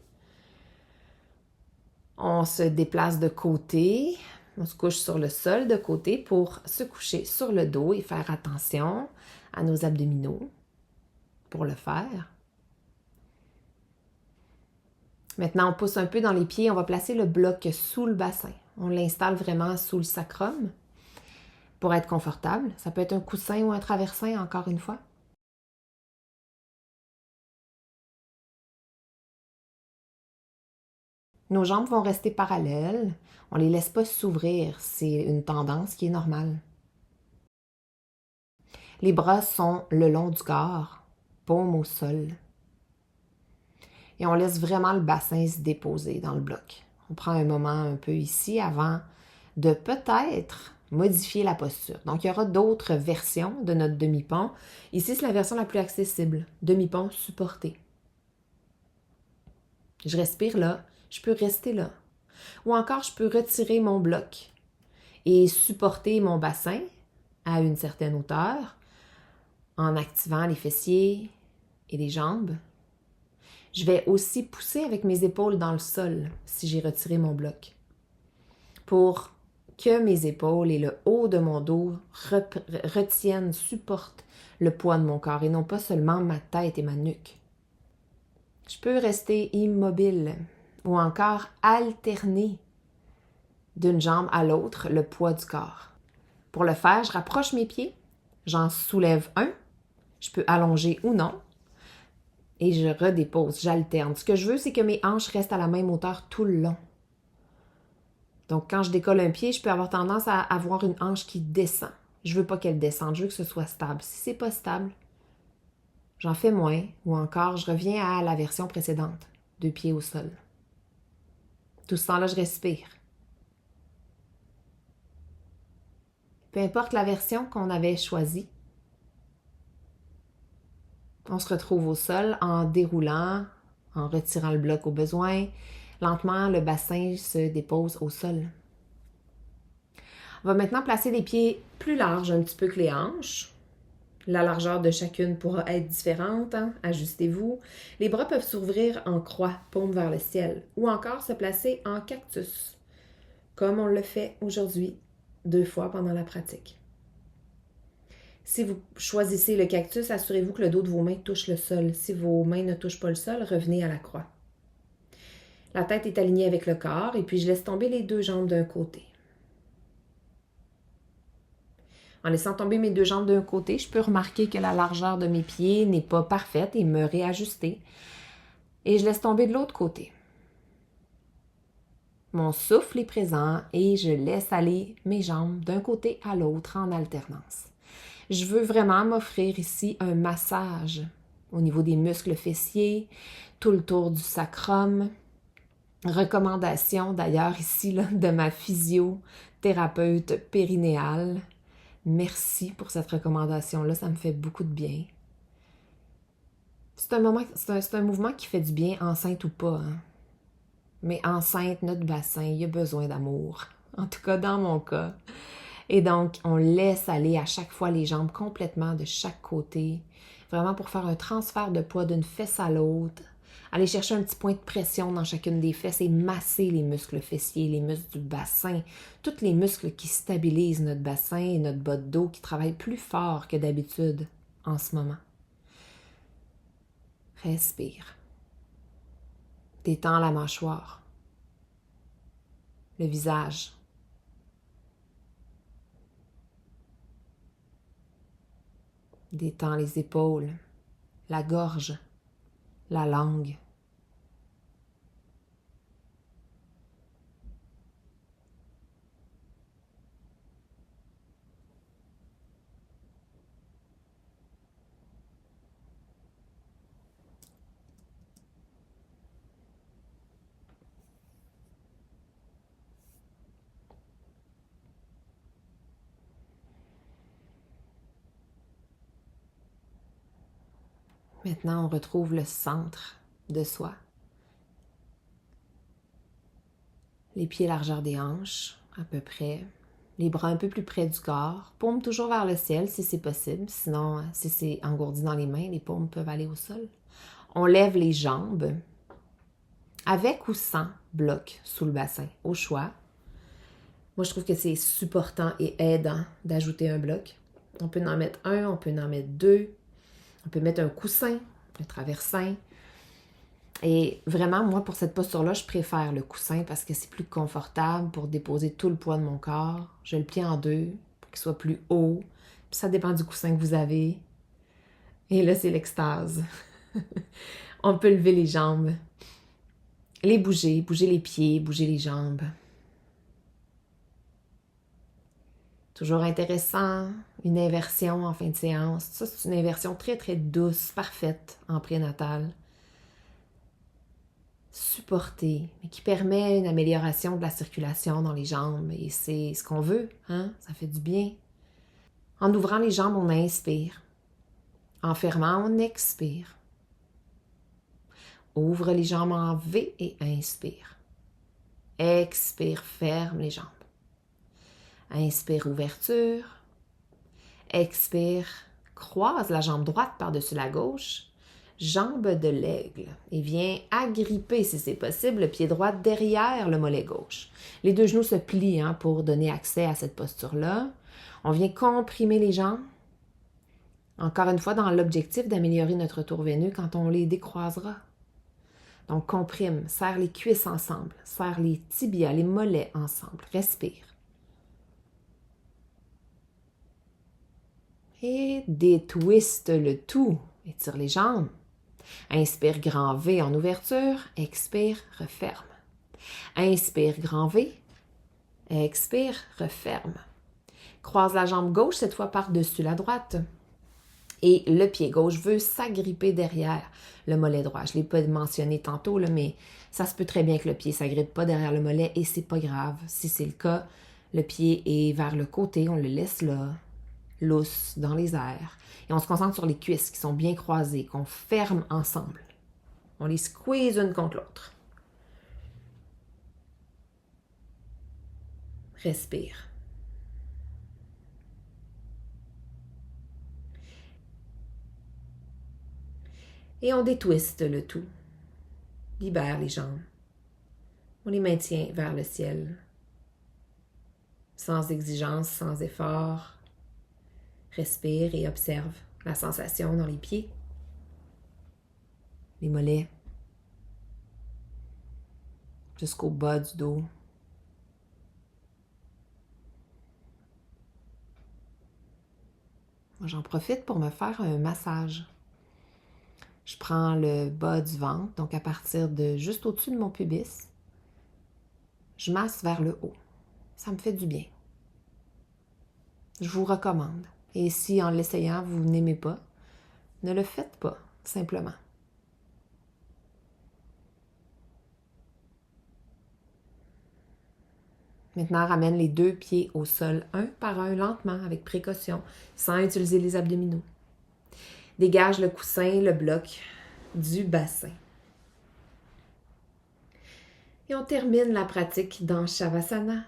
On se déplace de côté, on se couche sur le sol de côté pour se coucher sur le dos et faire attention à nos abdominaux pour le faire. Maintenant, on pousse un peu dans les pieds, on va placer le bloc sous le bassin. On l'installe vraiment sous le sacrum pour être confortable. Ça peut être un coussin ou un traversin, encore une fois. Nos jambes vont rester parallèles. On ne les laisse pas s'ouvrir. C'est une tendance qui est normale. Les bras sont le long du corps, paume au sol. Et on laisse vraiment le bassin se déposer dans le bloc. On prend un moment un peu ici avant de peut-être modifier la posture. Donc, il y aura d'autres versions de notre demi-pont. Ici, c'est la version la plus accessible. Demi-pont supporté. Je respire là. Je peux rester là. Ou encore, je peux retirer mon bloc et supporter mon bassin à une certaine hauteur en activant les fessiers et les jambes. Je vais aussi pousser avec mes épaules dans le sol si j'ai retiré mon bloc pour que mes épaules et le haut de mon dos retiennent, supportent le poids de mon corps et non pas seulement ma tête et ma nuque. Je peux rester immobile ou encore alterner d'une jambe à l'autre le poids du corps. Pour le faire, je rapproche mes pieds, j'en soulève un, je peux allonger ou non, et je redépose, j'alterne. Ce que je veux, c'est que mes hanches restent à la même hauteur tout le long. Donc, quand je décolle un pied, je peux avoir tendance à avoir une hanche qui descend. Je veux pas qu'elle descende, je veux que ce soit stable. Si c'est pas stable, j'en fais moins, ou encore, je reviens à la version précédente, 2 pieds au sol. Tout ce temps-là, je respire. Peu importe la version qu'on avait choisie, on se retrouve au sol en déroulant, en retirant le bloc au besoin. Lentement, le bassin se dépose au sol. On va maintenant placer les pieds plus larges un petit peu que les hanches. La largeur de chacune pourra être différente, hein? Ajustez-vous. Les bras peuvent s'ouvrir en croix, paume vers le ciel, ou encore se placer en cactus, comme on le fait aujourd'hui 2 fois pendant la pratique. Si vous choisissez le cactus, assurez-vous que le dos de vos mains touche le sol. Si vos mains ne touchent pas le sol, revenez à la croix. La tête est alignée avec le corps et puis je laisse tomber les 2 jambes d'un côté. En laissant tomber mes 2 jambes d'un côté, je peux remarquer que la largeur de mes pieds n'est pas parfaite et me réajuster. Et je laisse tomber de l'autre côté. Mon souffle est présent et je laisse aller mes jambes d'un côté à l'autre en alternance. Je veux vraiment m'offrir ici un massage au niveau des muscles fessiers, tout le tour du sacrum. Recommandation d'ailleurs ici là, de ma physiothérapeute périnéale. Merci pour cette recommandation-là, ça me fait beaucoup de bien. C'est un mouvement qui fait du bien, enceinte ou pas. Hein? Mais enceinte, notre bassin, il a besoin d'amour. En tout cas, dans mon cas. Et donc, on laisse aller à chaque fois les jambes complètement de chaque côté, vraiment pour faire un transfert de poids d'une fesse à l'autre. Aller chercher un petit point de pression dans chacune des fesses et masser les muscles fessiers, les muscles du bassin, tous les muscles qui stabilisent notre bassin et notre bas de dos qui travaillent plus fort que d'habitude en ce moment. Respire. Détends la mâchoire, le visage. Détends les épaules, la gorge, la langue. Maintenant, on retrouve le centre de soi. Les pieds largeur des hanches, à peu près. Les bras un peu plus près du corps. Paumes toujours vers le ciel si c'est possible. Sinon, si c'est engourdi dans les mains, les paumes peuvent aller au sol. On lève les jambes avec ou sans bloc sous le bassin, au choix. Moi, je trouve que c'est supportant et aidant d'ajouter un bloc. On peut en mettre un, on peut en mettre deux. On peut mettre un coussin, un traversin. Et vraiment, moi, pour cette posture-là, je préfère le coussin parce que c'est plus confortable pour déposer tout le poids de mon corps. Je le plie en deux pour qu'il soit plus haut. Puis ça dépend du coussin que vous avez. Et là, c'est l'extase. On peut lever les jambes, les bouger les pieds, bouger les jambes. Toujours intéressant, une inversion en fin de séance. Ça, c'est une inversion très, très douce, parfaite en prénatal. Supportée, mais qui permet une amélioration de la circulation dans les jambes. Et c'est ce qu'on veut, hein? Ça fait du bien. En ouvrant les jambes, on inspire. En fermant, on expire. Ouvre les jambes en V et inspire. Expire, ferme les jambes. Inspire, ouverture. Expire, croise la jambe droite par-dessus la gauche. Jambe de l'aigle et viens agripper, si c'est possible, le pied droit derrière le mollet gauche. Les deux genoux se plient pour donner accès à cette posture-là. On vient comprimer les jambes. Encore une fois, dans l'objectif d'améliorer notre tour veineux quand on les décroisera. Donc, comprime, serre les cuisses ensemble, serre les tibias, les mollets ensemble. Respire. Et détwiste le tout. Étire les jambes. Inspire, grand V en ouverture. Expire, referme. Inspire, grand V. Expire, referme. Croise la jambe gauche, cette fois par-dessus la droite. Et le pied gauche veut s'agripper derrière le mollet droit. Je ne l'ai pas mentionné tantôt, mais ça se peut très bien que le pied ne s'agrippe pas derrière le mollet et c'est pas grave. Si c'est le cas, le pied est vers le côté, on le laisse là, lousse, dans les airs. Et on se concentre sur les cuisses qui sont bien croisées, qu'on ferme ensemble. On les squeeze une contre l'autre. Respire. Et on détwiste le tout. Libère les jambes. On les maintient vers le ciel. Sans exigence, sans effort. Respire et observe la sensation dans les pieds, les mollets, jusqu'au bas du dos. Moi, j'en profite pour me faire un massage. Je prends le bas du ventre, donc à partir de juste au-dessus de mon pubis, je masse vers le haut. Ça me fait du bien. Je vous recommande. Et si en l'essayant, vous n'aimez pas, ne le faites pas, simplement. Maintenant, ramène les deux pieds au sol, un par un, lentement, avec précaution, sans utiliser les abdominaux. Dégage le coussin, le bloc du bassin. Et on termine la pratique dans Shavasana,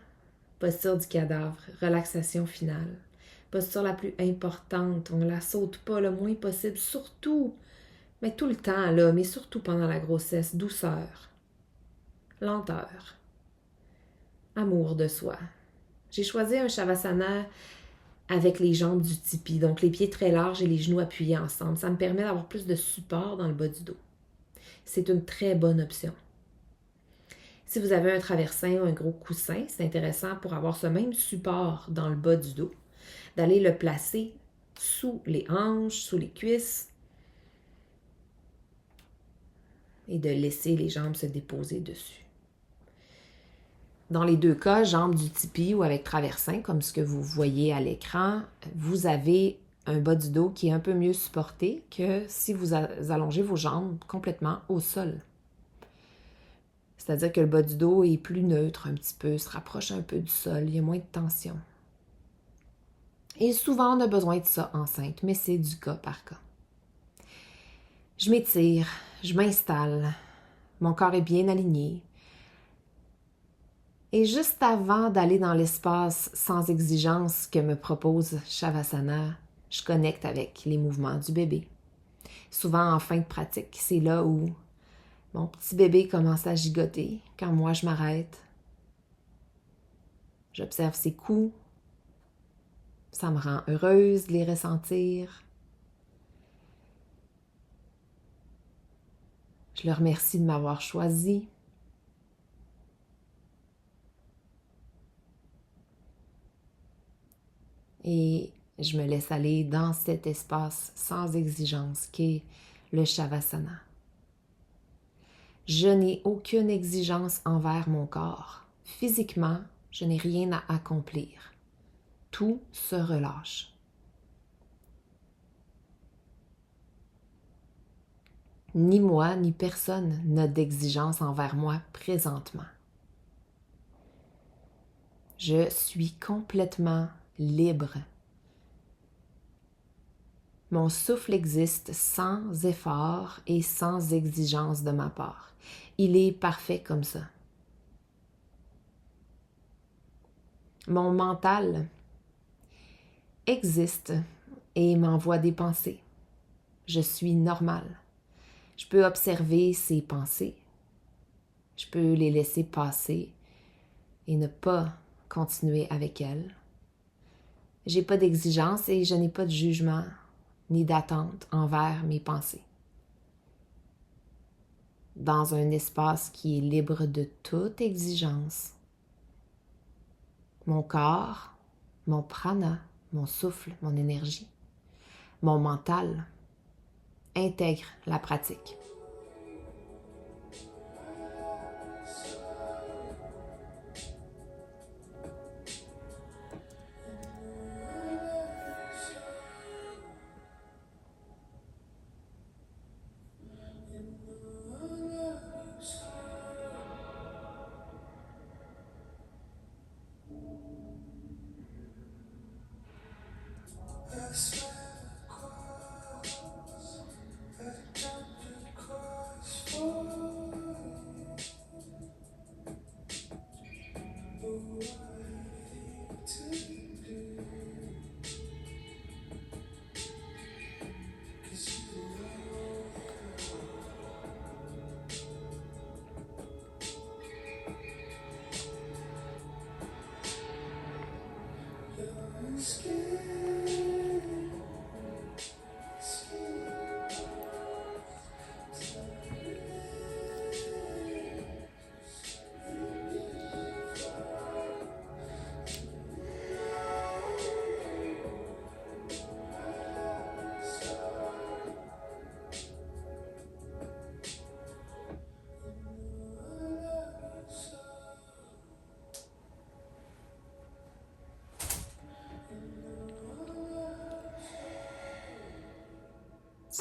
posture du cadavre, relaxation finale. Posture la plus importante, on ne la saute pas le moins possible, surtout, mais tout le temps, là, mais surtout pendant la grossesse, douceur, lenteur, amour de soi. J'ai choisi un Shavasana avec les jambes du tipi, donc les pieds très larges et les genoux appuyés ensemble. Ça me permet d'avoir plus de support dans le bas du dos. C'est une très bonne option. Si vous avez un traversin ou un gros coussin, c'est intéressant pour avoir ce même support dans le bas du dos, d'aller le placer sous les hanches, sous les cuisses et de laisser les jambes se déposer dessus. Dans les deux cas, jambes du tipi ou avec traversin, comme ce que vous voyez à l'écran, vous avez un bas du dos qui est un peu mieux supporté que si vous allongez vos jambes complètement au sol. C'est-à-dire que le bas du dos est plus neutre un petit peu, se rapproche un peu du sol, il y a moins de tension. Et souvent, on a besoin de ça enceinte, mais c'est du cas par cas. Je m'étire, je m'installe, mon corps est bien aligné. Et juste avant d'aller dans l'espace sans exigence que me propose Shavasana, je connecte avec les mouvements du bébé. Souvent en fin de pratique, c'est là où mon petit bébé commence à gigoter quand moi je m'arrête. J'observe ses coups. Ça me rend heureuse de les ressentir. Je le remercie de m'avoir choisi. Et je me laisse aller dans cet espace sans exigence qu'est le Shavasana. Je n'ai aucune exigence envers mon corps. Physiquement, je n'ai rien à accomplir. Tout se relâche. Ni moi, ni personne n'a d'exigence envers moi présentement. Je suis complètement libre. Mon souffle existe sans effort et sans exigence de ma part. Il est parfait comme ça. Mon mental existe et m'envoie des pensées. Je suis normale. Je peux observer ces pensées. Je peux les laisser passer et ne pas continuer avec elles. J'ai pas d'exigence et je n'ai pas de jugement ni d'attente envers mes pensées. Dans un espace qui est libre de toute exigence, mon corps, mon prana, mon souffle, mon énergie, mon mental intègrent la pratique.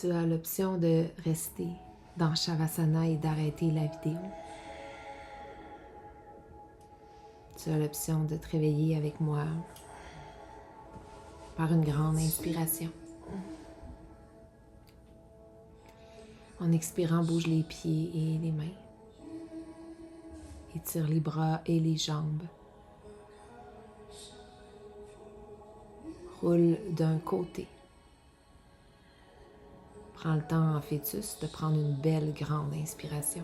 Tu as l'option de rester dans Shavasana et d'arrêter la vidéo. Tu as l'option de te réveiller avec moi par une grande inspiration. En expirant, bouge les pieds et les mains. Étire les bras et les jambes. Roule d'un côté. Prends le temps en fœtus de prendre une belle grande inspiration.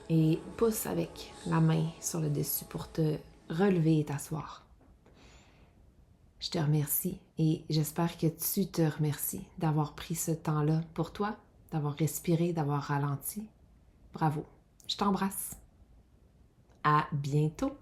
Et pousse avec la main sur le dessus pour te relever et t'asseoir. Je te remercie et j'espère que tu te remercies d'avoir pris ce temps-là pour toi, d'avoir respiré, d'avoir ralenti. Bravo. Je t'embrasse. À bientôt.